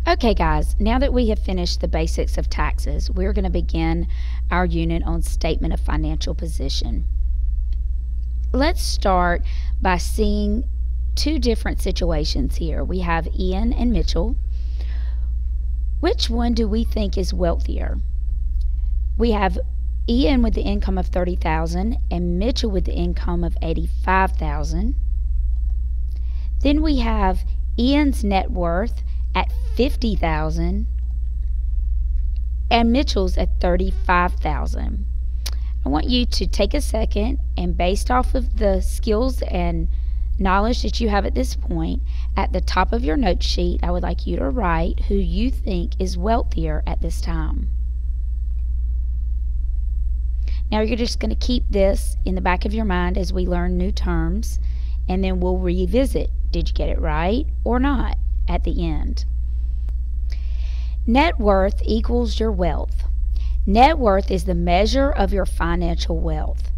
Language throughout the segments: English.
Okay guys, now that we have finished the basics of taxes, we're going to begin our unit on statement of financial position. Let's start by seeing two different situations here. We have Ian and Mitchell. Which one do we think is wealthier? We have Ian with the income of $30,000 and Mitchell with the income of $85,000. Then we have Ian's net worth at $50,000 and Mitchell's at $35,000. I want you to take a second and, based off of the skills and knowledge that you have at this point, at the top of your note sheet, I would like you to write who you think is wealthier at this time. Now you're just going to keep this in the back of your mind as we learn new terms, and then we'll revisit. Did you get it right or not at the end? Net worth equals your wealth. Net worth is the measure of your financial wealth.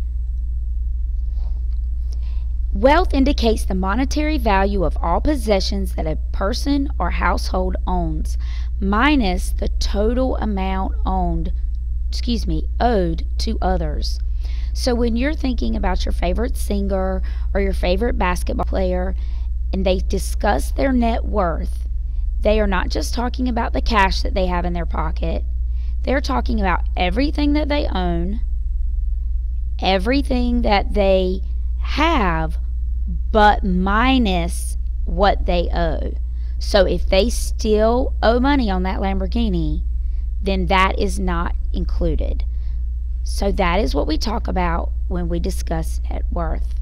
Wealth indicates the monetary value of all possessions that a person or household owns, minus the total amount owed to others. So when you're thinking about your favorite singer or your favorite basketball player and they discuss their net worth, they are not just talking about the cash that they have in their pocket. They're talking about everything that they own, everything that they have, but minus what they owe. So if they still owe money on that Lamborghini, then that is not included. So that is what we talk about when we discuss net worth.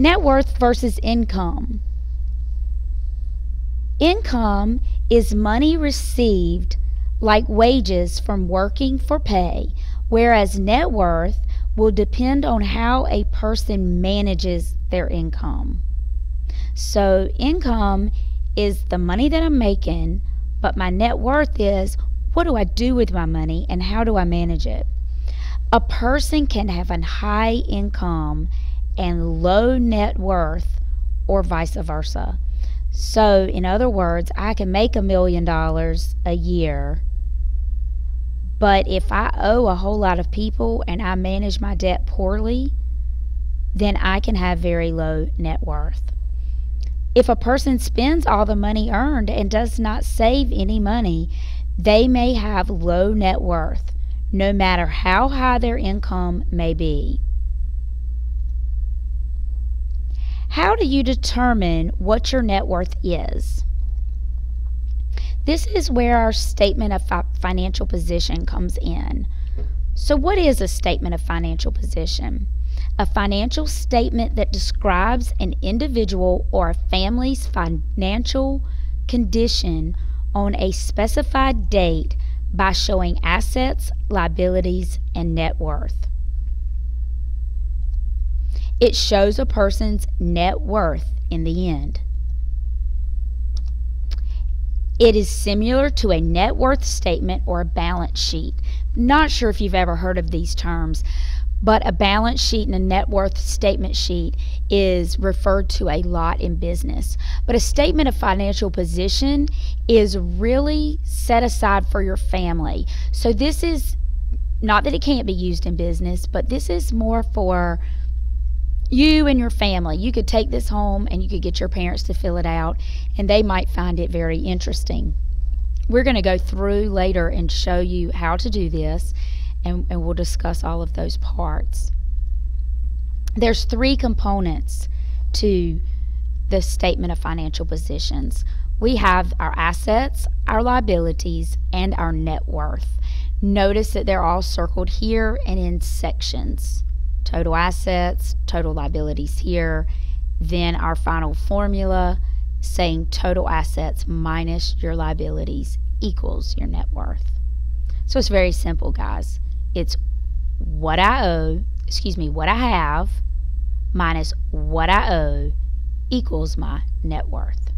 Net worth versus income. Income is money received like wages from working for pay, whereas net worth will depend on how a person manages their income. So income is the money that I'm making, but my net worth is what do I do with my money and how do I manage it? A person can have a high income and low net worth, or vice versa. So in other words, I can make $1 million a year, but if I owe a whole lot of people and I manage my debt poorly, then I can have very low net worth. If a person spends all the money earned and does not save any money, they may have low net worth, no matter how high their income may be. How do you determine what your net worth is? This is where our statement of financial position comes in. So what is a statement of financial position? A financial statement that describes an individual or a family's financial condition on a specified date by showing assets, liabilities, and net worth. It shows a person's net worth in the end. It is similar to a net worth statement or a balance sheet. Not sure if you've ever heard of these terms, but a balance sheet and a net worth statement sheet is referred to a lot in business. But a statement of financial position is really set aside for your family. So this is not that it can't be used in business, but this is more for you and your family. You could take this home and you could get your parents to fill it out and they might find it very interesting. We're going to go through later and show you how to do this, and we'll discuss all of those parts. There's three components to the statement of financial positions. We have our assets, our liabilities, and our net worth. Notice that they're all circled here and in sections. Total assets, total liabilities here, then our final formula saying total assets minus your liabilities equals your net worth. So it's very simple, guys. It's what I have minus what I owe equals my net worth.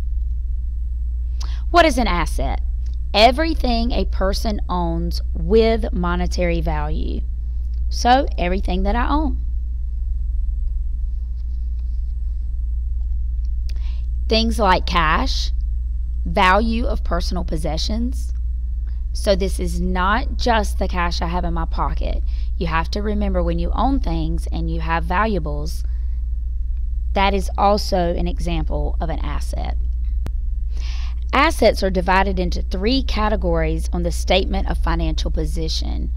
What is an asset? Everything a person owns with monetary value. So everything that I own. Things like cash, value of personal possessions. So this is not just the cash I have in my pocket. You have to remember, when you own things and you have valuables, that is also an example of an asset. Assets are divided into 3 categories on the statement of financial position.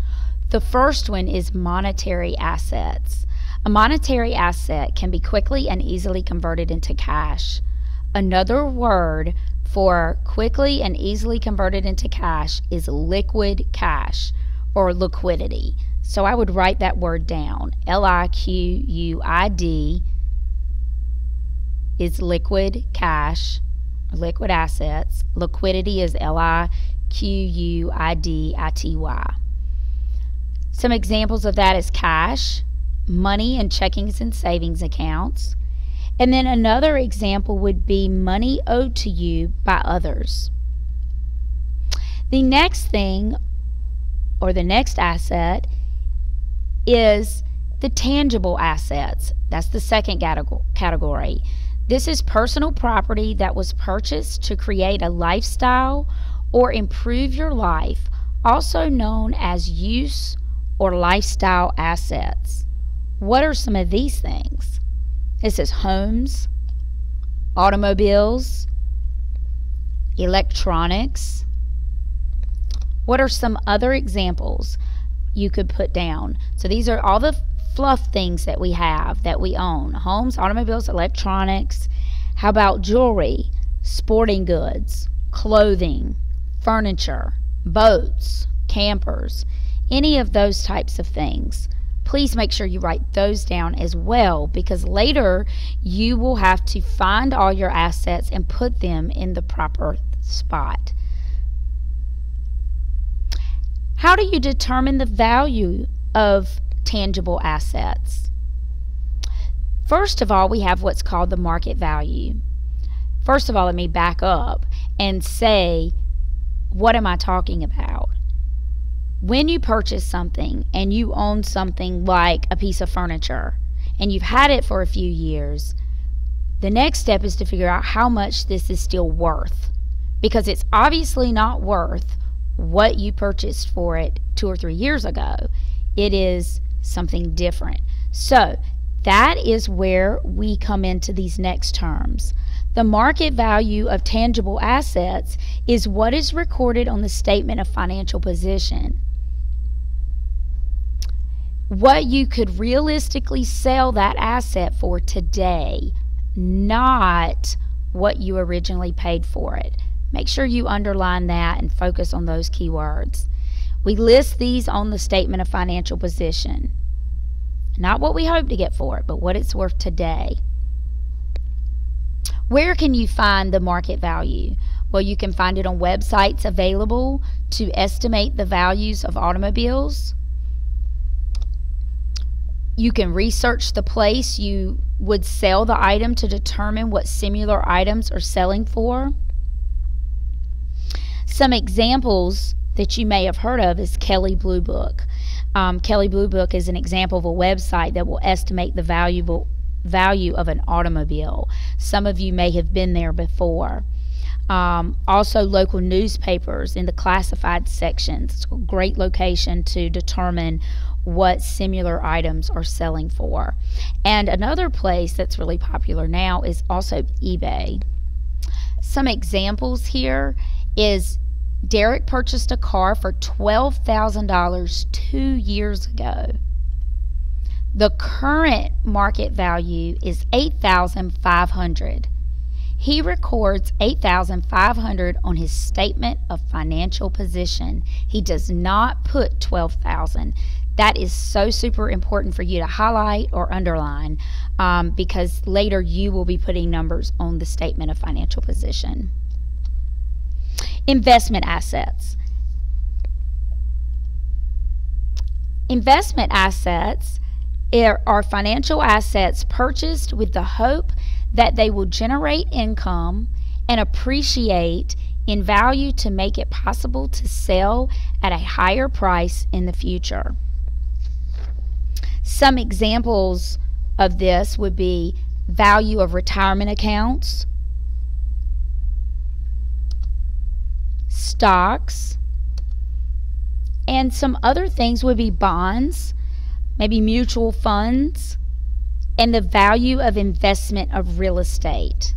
The first one is monetary assets. A monetary asset can be quickly and easily converted into cash. Another word for quickly and easily converted into cash is liquid cash or liquidity. So I would write that word down. Liquid is liquid cash, liquid assets. Liquidity is liquidity. Some examples of that is cash, money in checkings and savings accounts. And then another example would be money owed to you by others. The next thing, or the next asset, is the tangible assets. That's the second category. This is personal property that was purchased to create a lifestyle or improve your life, also known as use or lifestyle assets. What are some of these things? This is homes, automobiles, electronics. What are some other examples you could put down? So these are all the fluff things that we have, that we own. Homes, automobiles, electronics. How about jewelry, sporting goods, clothing, furniture, boats, campers, any of those types of things. Please make sure you write those down as well, because later you will have to find all your assets and put them in the proper spot. How do you determine the value of tangible assets? First of all, we have what's called the market value. First of all, let me back up and say, what am I talking about? When you purchase something and you own something like a piece of furniture and you've had it for a few years, the next step is to figure out how much this is still worth, because it's obviously not worth what you purchased for it 2 or 3 years ago. It is something different. So that is where we come into these next terms. The market value of tangible assets is what is recorded on the statement of financial position. What you could realistically sell that asset for today, not what you originally paid for it. Make sure you underline that and focus on those keywords. We list these on the statement of financial position. Not what we hope to get for it, but what it's worth today. Where can you find the market value? Well, you can find it on websites available to estimate the values of automobiles. You can research the place you would sell the item to determine what similar items are selling for. Some examples that you may have heard of is Kelley Blue Book. Kelley Blue Book is an example of a website that will estimate the value of an automobile. Some of you may have been there before. Also, local newspapers in the classified sections. It's a great location to determine what similar items are selling for. And another place that's really popular now is also eBay. Some examples here is Derek purchased a car for $12,000 2 years ago. The current market value is $8,500. He records $8,500 on his statement of financial position. He does not put $12,000. That is so super important for you to highlight or underline, because later you will be putting numbers on the statement of financial position. Investment assets. Investment assets are financial assets purchased with the hope that they will generate income and appreciate in value to make it possible to sell at a higher price in the future. Some examples of this would be value of retirement accounts, stocks, and some other things would be bonds, maybe mutual funds, and the value of investment of real estate.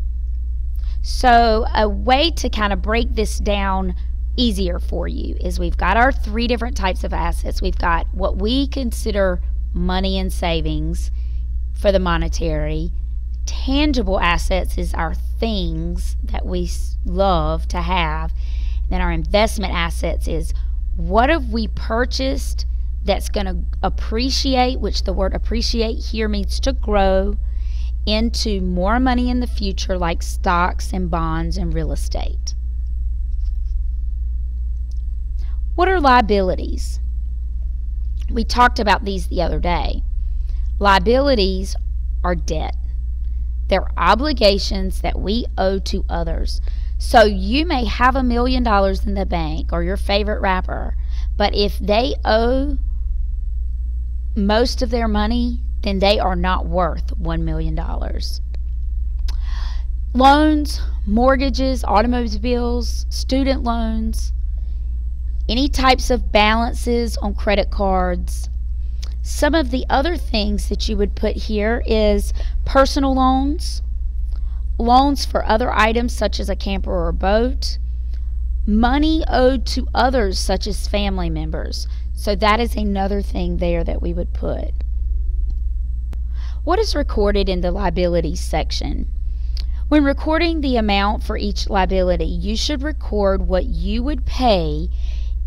So a way to kind of break this down easier for you is we've got our three different types of assets. We've got what we consider money and savings for the monetary. Tangible assets is our things that we love to have. And then our investment assets is what have we purchased that's going to appreciate, which the word appreciate here means to grow into more money in the future, like stocks and bonds and real estate. What are liabilities? We talked about these the other day. Liabilities are debt. They're obligations that we owe to others. So you may have $1 million in the bank or your favorite rapper, but if they owe most of their money, then they are not worth $1 million. Loans, mortgages, automobiles, student loans, any types of balances on credit cards. Some of the other things that you would put here is personal loans, loans for other items such as a camper or a boat, money owed to others such as family members. So that is another thing there that we would put. What is recorded in the liabilities section? When recording the amount for each liability, you should record what you would pay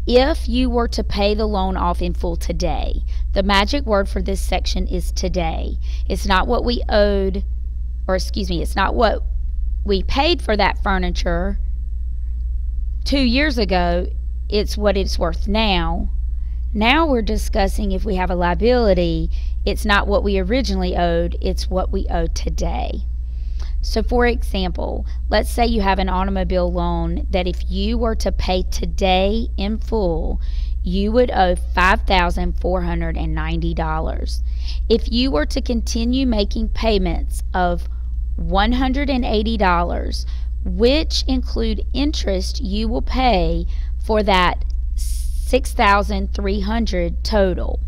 if you were to pay the loan off in full today. The magic word for this section is today. It's not what we owed, or excuse me, it's not what we paid for that furniture 2 years ago. It's what it's worth now. Now we're discussing if we have a liability, it's not what we originally owed, it's what we owe today. So for example, let's say you have an automobile loan that if you were to pay today in full, you would owe $5,490. If you were to continue making payments of $180, which include interest you will pay for that $6,300 total.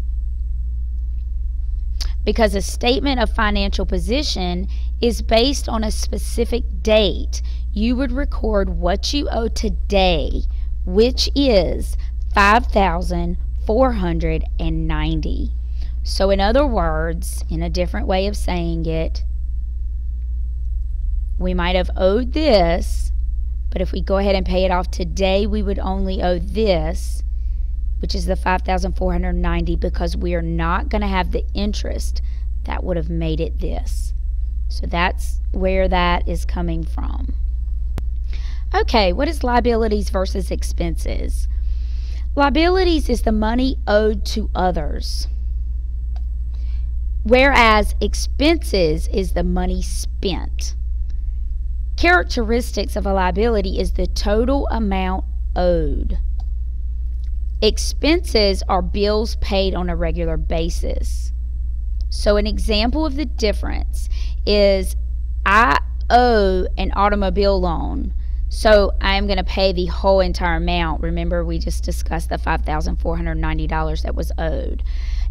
Because a statement of financial position is based on a specific date, you would record what you owe today, which is $5,490. So in other words, in a different way of saying it, we might have owed this, but if we go ahead and pay it off today, we would only owe this, which is the $5,490, because we are not going to have the interest that would have made it this. So that's where that is coming from. Okay, what is liabilities versus expenses? Liabilities is the money owed to others, whereas expenses is the money spent. Characteristics of a liability is the total amount owed. Expenses are bills paid on a regular basis. So an example of the difference is I owe an automobile loan, so I'm going to pay the whole entire amount. Remember, we just discussed the $5,490 that was owed.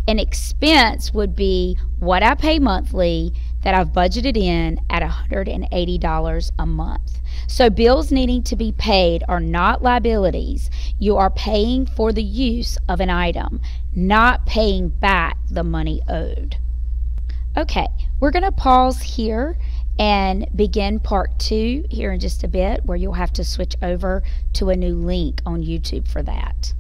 An expense would be what I pay monthly that I've budgeted in at $180 a month. So bills needing to be paid are not liabilities. You are paying for the use of an item, not paying back the money owed. Okay, we're going to pause here and begin part 2 here in just a bit, where you'll have to switch over to a new link on YouTube for that.